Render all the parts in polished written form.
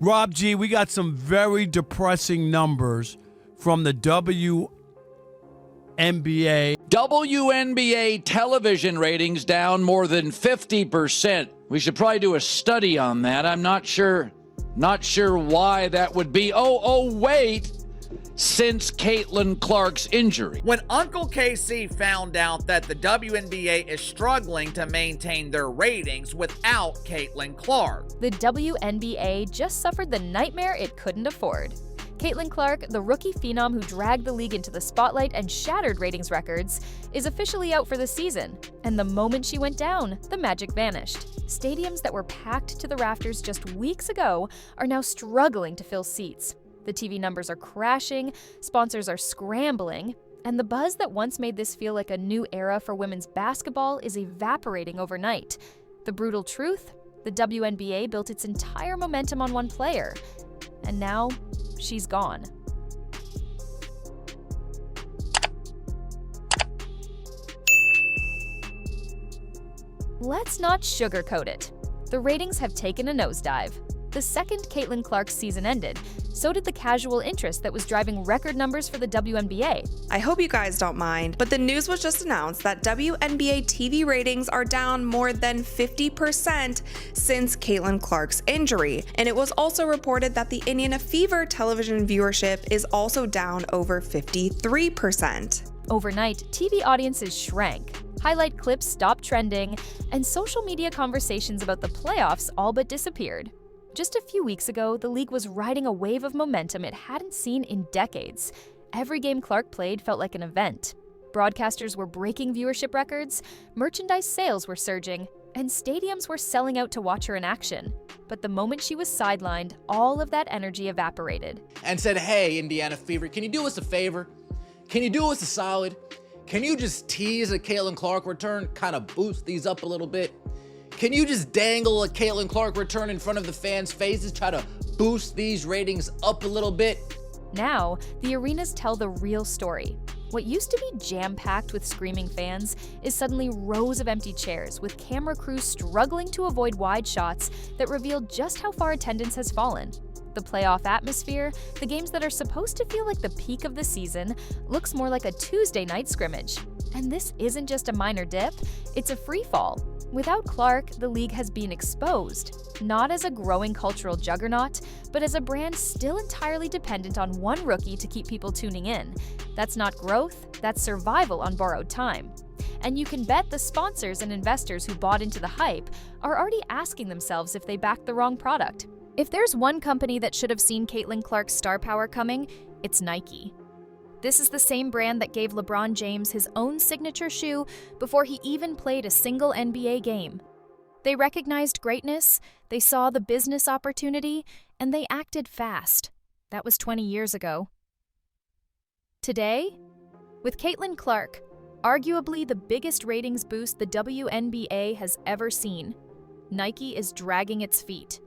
Rob G, we got some very depressing numbers from the WNBA. WNBA television ratings down more than 50%. We should probably do a study on that. I'm not sure why that would be. Wait. Since Caitlin Clark's injury. When Uncle KC found out that the WNBA is struggling to maintain their ratings without Caitlin Clark. The WNBA just suffered the nightmare it couldn't afford. Caitlin Clark, the rookie phenom who dragged the league into the spotlight and shattered ratings records, is officially out for the season. And the moment she went down, the magic vanished. Stadiums that were packed to the rafters just weeks ago are now struggling to fill seats. The TV numbers are crashing, sponsors are scrambling, and the buzz that once made this feel like a new era for women's basketball is evaporating overnight. The brutal truth? The WNBA built its entire momentum on one player, and now she's gone. Let's not sugarcoat it. The ratings have taken a nosedive. The second Caitlin Clark's season ended, so did the casual interest that was driving record numbers for the WNBA. I hope you guys don't mind, but the news was just announced that WNBA TV ratings are down more than 50% since Caitlin Clark's injury. And it was also reported that the Indiana Fever television viewership is also down over 53%. Overnight, TV audiences shrank. Highlight clips stopped trending, and social media conversations about the playoffs all but disappeared. Just a few weeks ago, the league was riding a wave of momentum it hadn't seen in decades. Every game Clark played felt like an event. Broadcasters were breaking viewership records, merchandise sales were surging, and stadiums were selling out to watch her in action. But the moment she was sidelined, all of that energy evaporated. And said, hey, Indiana Fever, can you do us a favor? Can you do us a solid? Can you just tease a Caitlin Clark return, kind of boost these up a little bit? Can you just dangle a Caitlin Clark return in front of the fans' faces, try to boost these ratings up a little bit? Now, the arenas tell the real story. What used to be jam-packed with screaming fans is suddenly rows of empty chairs with camera crews struggling to avoid wide shots that reveal just how far attendance has fallen. The playoff atmosphere, the games that are supposed to feel like the peak of the season, looks more like a Tuesday night scrimmage. And this isn't just a minor dip, it's a free fall. Without Clark, the league has been exposed, not as a growing cultural juggernaut, but as a brand still entirely dependent on one rookie to keep people tuning in. That's not growth, that's survival on borrowed time. And you can bet the sponsors and investors who bought into the hype are already asking themselves if they backed the wrong product. If there's one company that should have seen Caitlin Clark's star power coming, it's Nike. This is the same brand that gave LeBron James his own signature shoe before he even played a single NBA game. They recognized greatness, they saw the business opportunity, and they acted fast. That was 20 years ago. Today, with Caitlin Clark, arguably the biggest ratings boost the WNBA has ever seen, Nike is dragging its feet.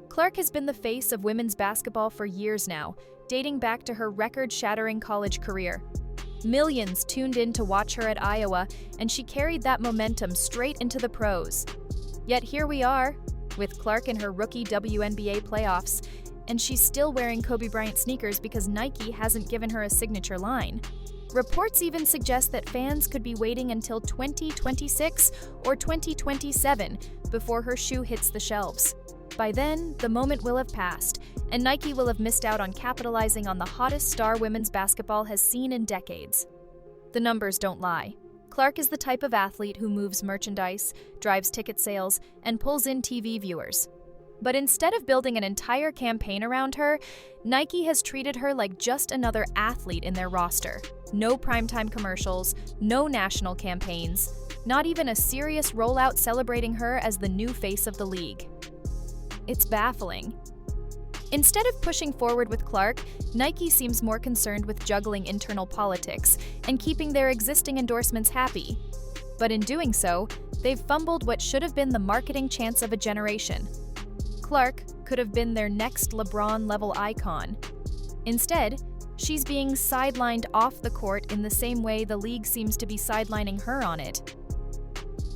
Clark has been the face of women's basketball for years now, dating back to her record-shattering college career. Millions tuned in to watch her at Iowa, and she carried that momentum straight into the pros. Yet here we are, with Clark in her rookie WNBA playoffs, and she's still wearing Kobe Bryant sneakers because Nike hasn't given her a signature line. Reports even suggest that fans could be waiting until 2026 or 2027 before her shoe hits the shelves. By then, the moment will have passed, and Nike will have missed out on capitalizing on the hottest star women's basketball has seen in decades. The numbers don't lie. Clark is the type of athlete who moves merchandise, drives ticket sales, and pulls in TV viewers. But instead of building an entire campaign around her, Nike has treated her like just another athlete in their roster. No primetime commercials, no national campaigns, not even a serious rollout celebrating her as the new face of the league. It's baffling. Instead of pushing forward with Clark, Nike seems more concerned with juggling internal politics and keeping their existing endorsements happy. But in doing so, they've fumbled what should have been the marketing chance of a generation. Clark could have been their next LeBron-level icon. Instead, she's being sidelined off the court in the same way the league seems to be sidelining her on it.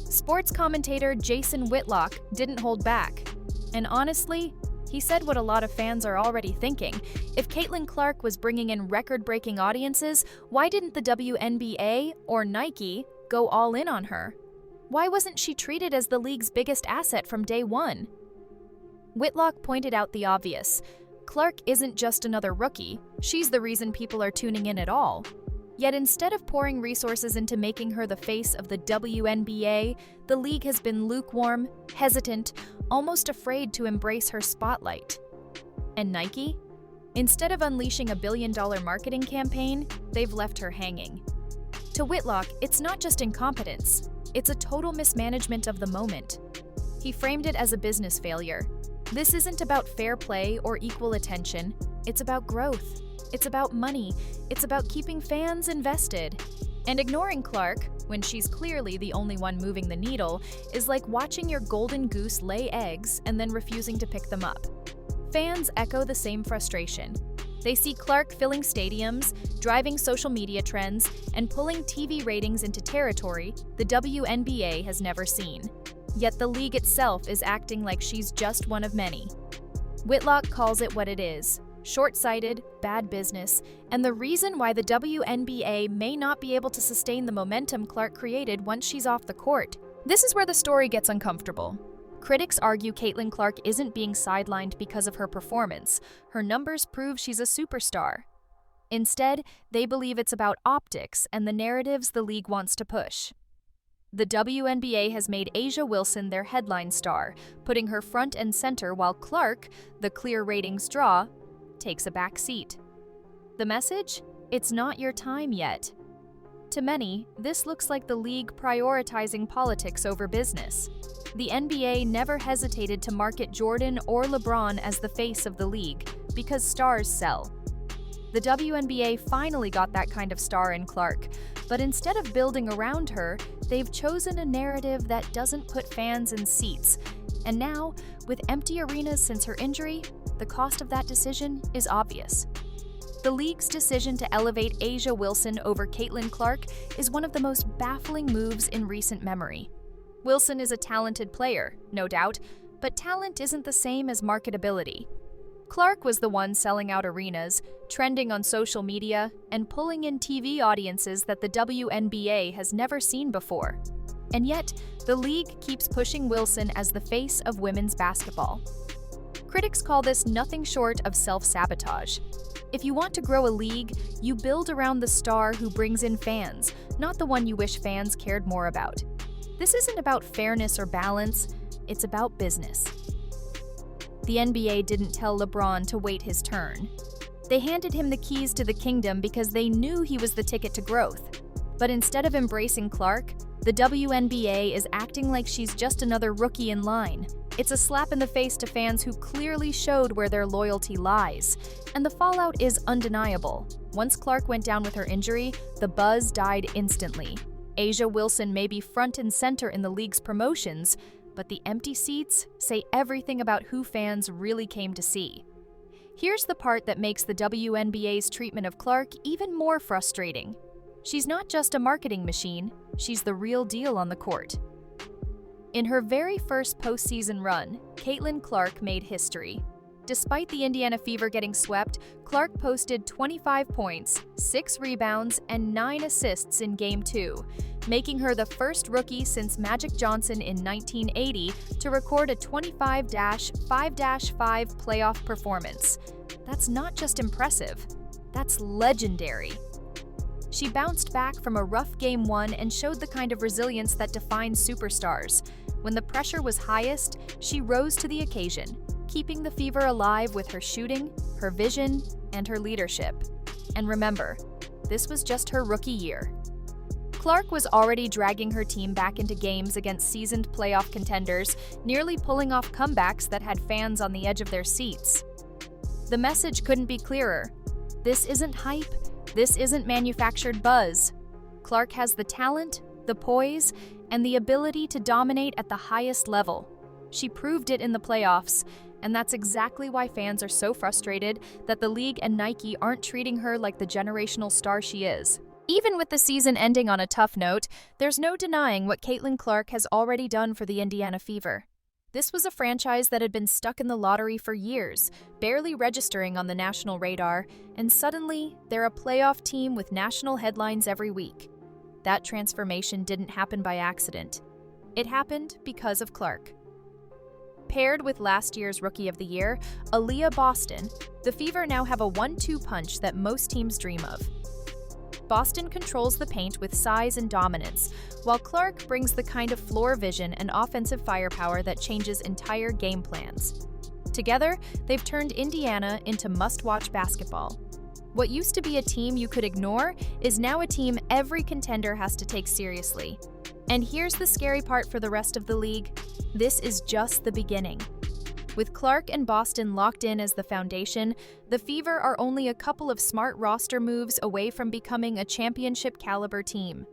Sports commentator Jason Whitlock didn't hold back. And honestly, He said what a lot of fans are already thinking. If Caitlin Clark was bringing in record-breaking audiences, why didn't the WNBA or Nike go all in on her? Why wasn't she treated as the league's biggest asset from day one? Whitlock pointed out the obvious. Clark isn't just another rookie, she's the reason people are tuning in at all. Yet instead of pouring resources into making her the face of the WNBA, the league has been lukewarm, hesitant, almost afraid to embrace her spotlight. And Nike? Instead of unleashing a billion-dollar marketing campaign, they've left her hanging. To Whitlock, it's not just incompetence, it's a total mismanagement of the moment. He framed it as a business failure. This isn't about fair play or equal attention, it's about growth. It's about money. It's about keeping fans invested. And ignoring Clark, when she's clearly the only one moving the needle, is like watching your golden goose lay eggs and then refusing to pick them up. Fans echo the same frustration. They see Clark filling stadiums, driving social media trends, and pulling TV ratings into territory the WNBA has never seen. Yet the league itself is acting like she's just one of many. Whitlock calls it what it is. Short-sighted, bad business, and the reason why the WNBA may not be able to sustain the momentum Clark created once she's off the court. This is where the story gets uncomfortable. Critics argue Caitlin Clark isn't being sidelined because of her performance. Her numbers prove she's a superstar. Instead, they believe it's about optics and the narratives the league wants to push. The WNBA has made A'ja Wilson their headline star, putting her front and center while Clark, the clear ratings draw, takes a back seat. The message? It's not your time yet. To many, this looks like the league prioritizing politics over business. The NBA never hesitated to market Jordan or LeBron as the face of the league, because stars sell. The WNBA finally got that kind of star in Clark, but instead of building around her, they've chosen a narrative that doesn't put fans in seats. And now, with empty arenas since her injury, the cost of that decision is obvious. The league's decision to elevate A'ja Wilson over Caitlin Clark is one of the most baffling moves in recent memory. Wilson is a talented player, no doubt, but talent isn't the same as marketability. Clark was the one selling out arenas, trending on social media, and pulling in TV audiences that the WNBA has never seen before. And yet, the league keeps pushing Wilson as the face of women's basketball. Critics call this nothing short of self-sabotage. If you want to grow a league, you build around the star who brings in fans, not the one you wish fans cared more about. This isn't about fairness or balance, it's about business. The NBA didn't tell LeBron to wait his turn. They handed him the keys to the kingdom because they knew he was the ticket to growth. But instead of embracing Clark, the WNBA is acting like she's just another rookie in line. It's a slap in the face to fans who clearly showed where their loyalty lies. And the fallout is undeniable. Once Clark went down with her injury, the buzz died instantly. A'ja Wilson may be front and center in the league's promotions, but the empty seats say everything about who fans really came to see. Here's the part that makes the WNBA's treatment of Clark even more frustrating. She's not just a marketing machine, she's the real deal on the court. In her very first postseason run, Caitlin Clark made history. Despite the Indiana Fever getting swept, Clark posted 25 points, 6 rebounds, and 9 assists in Game 2, making her the first rookie since Magic Johnson in 1980 to record a 25-5-5 playoff performance. That's not just impressive, that's legendary. She bounced back from a rough Game 1 and showed the kind of resilience that defines superstars. When the pressure was highest, she rose to the occasion, keeping the Fever alive with her shooting, her vision, and her leadership. And remember, this was just her rookie year. Clark was already dragging her team back into games against seasoned playoff contenders, nearly pulling off comebacks that had fans on the edge of their seats. The message couldn't be clearer. This isn't hype. This isn't manufactured buzz. Clark has the talent, the poise, and the ability to dominate at the highest level. She proved it in the playoffs, and that's exactly why fans are so frustrated that the league and Nike aren't treating her like the generational star she is. Even with the season ending on a tough note, there's no denying what Caitlin Clark has already done for the Indiana Fever. This was a franchise that had been stuck in the lottery for years, barely registering on the national radar, and suddenly, they're a playoff team with national headlines every week. That transformation didn't happen by accident. It happened because of Clark. Paired with last year's Rookie of the Year, Aaliyah Boston, the Fever now have a 1-2 punch that most teams dream of. Boston controls the paint with size and dominance, while Clark brings the kind of floor vision and offensive firepower that changes entire game plans. Together, they've turned Indiana into must-watch basketball. What used to be a team you could ignore is now a team every contender has to take seriously. And here's the scary part for the rest of the league. This is just the beginning. With Clark and Boston locked in as the foundation, the Fever are only a couple of smart roster moves away from becoming a championship-caliber team.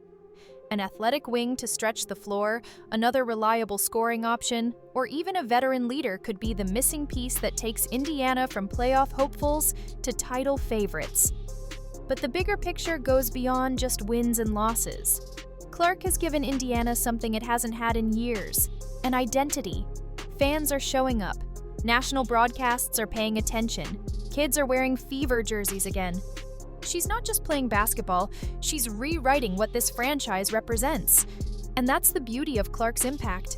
An athletic wing to stretch the floor, another reliable scoring option, or even a veteran leader could be the missing piece that takes Indiana from playoff hopefuls to title favorites. But the bigger picture goes beyond just wins and losses. Clark has given Indiana something it hasn't had in years: an identity. Fans are showing up. National broadcasts are paying attention. Kids are wearing Fever jerseys again. She's not just playing basketball, she's rewriting what this franchise represents. And that's the beauty of Clark's impact.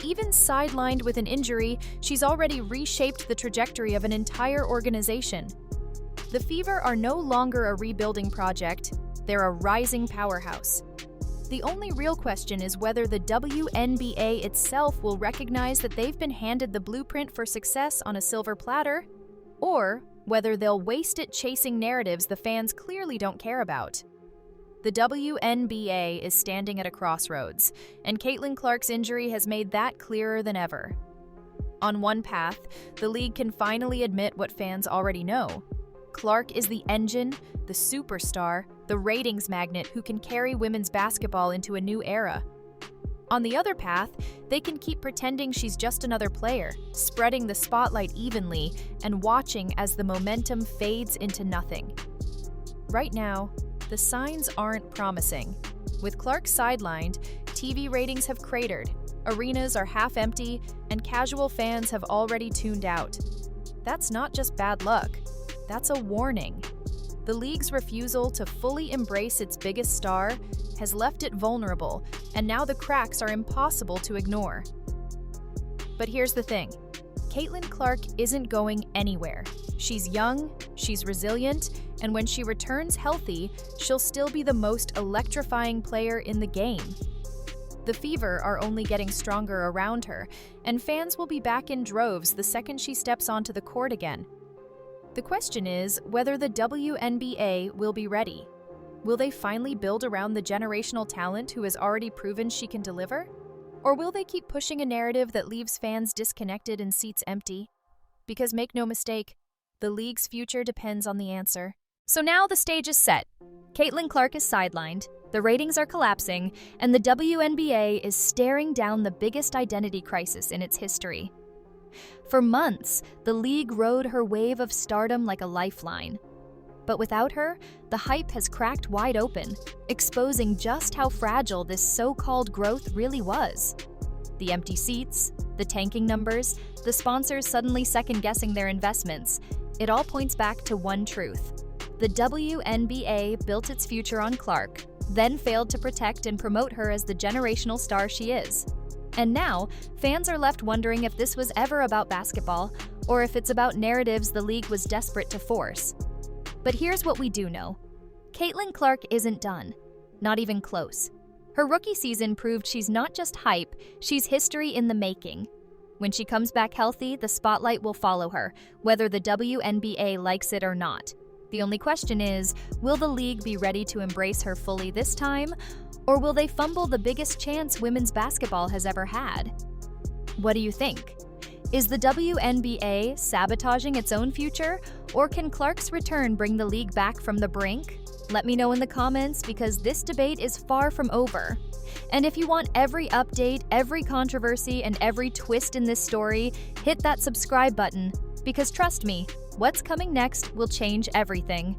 Even sidelined with an injury, she's already reshaped the trajectory of an entire organization. The Fever are no longer a rebuilding project, they're a rising powerhouse. The only real question is whether the WNBA itself will recognize that they've been handed the blueprint for success on a silver platter, or whether they'll waste it chasing narratives the fans clearly don't care about. The WNBA is standing at a crossroads, and Caitlin Clark's injury has made that clearer than ever. On one path, the league can finally admit what fans already know. Clark is the engine, the superstar, the ratings magnet who can carry women's basketball into a new era. On the other path, they can keep pretending she's just another player, spreading the spotlight evenly and watching as the momentum fades into nothing. Right now, the signs aren't promising. With Clark sidelined, TV ratings have cratered, arenas are half empty, and casual fans have already tuned out. That's not just bad luck. That's a warning. The league's refusal to fully embrace its biggest star has left it vulnerable, and now the cracks are impossible to ignore. But here's the thing. Caitlin Clark isn't going anywhere. She's young, she's resilient, and when she returns healthy, she'll still be the most electrifying player in the game. The Fever are only getting stronger around her, and fans will be back in droves the second she steps onto the court again. The question is whether the WNBA will be ready. Will they finally build around the generational talent who has already proven she can deliver? Or will they keep pushing a narrative that leaves fans disconnected and seats empty? Because make no mistake, the league's future depends on the answer. So now the stage is set. Caitlin Clark is sidelined, the ratings are collapsing, and the WNBA is staring down the biggest identity crisis in its history. For months, the league rode her wave of stardom like a lifeline. But without her, the hype has cracked wide open, exposing just how fragile this so-called growth really was. The empty seats, the tanking numbers, the sponsors suddenly second-guessing their investments, it all points back to one truth. The WNBA built its future on Clark, then failed to protect and promote her as the generational star she is. And now, fans are left wondering if this was ever about basketball, or if it's about narratives the league was desperate to force. But here's what we do know. Caitlin Clark isn't done. Not even close. Her rookie season proved she's not just hype, she's history in the making. When she comes back healthy, the spotlight will follow her, whether the WNBA likes it or not. The only question is, will the league be ready to embrace her fully this time, or will they fumble the biggest chance women's basketball has ever had? What do you think? Is the WNBA sabotaging its own future, or can Clark's return bring the league back from the brink? Let me know in the comments, because this debate is far from over. And if you want every update, every controversy, and every twist in this story, hit that subscribe button, because trust me, what's coming next will change everything.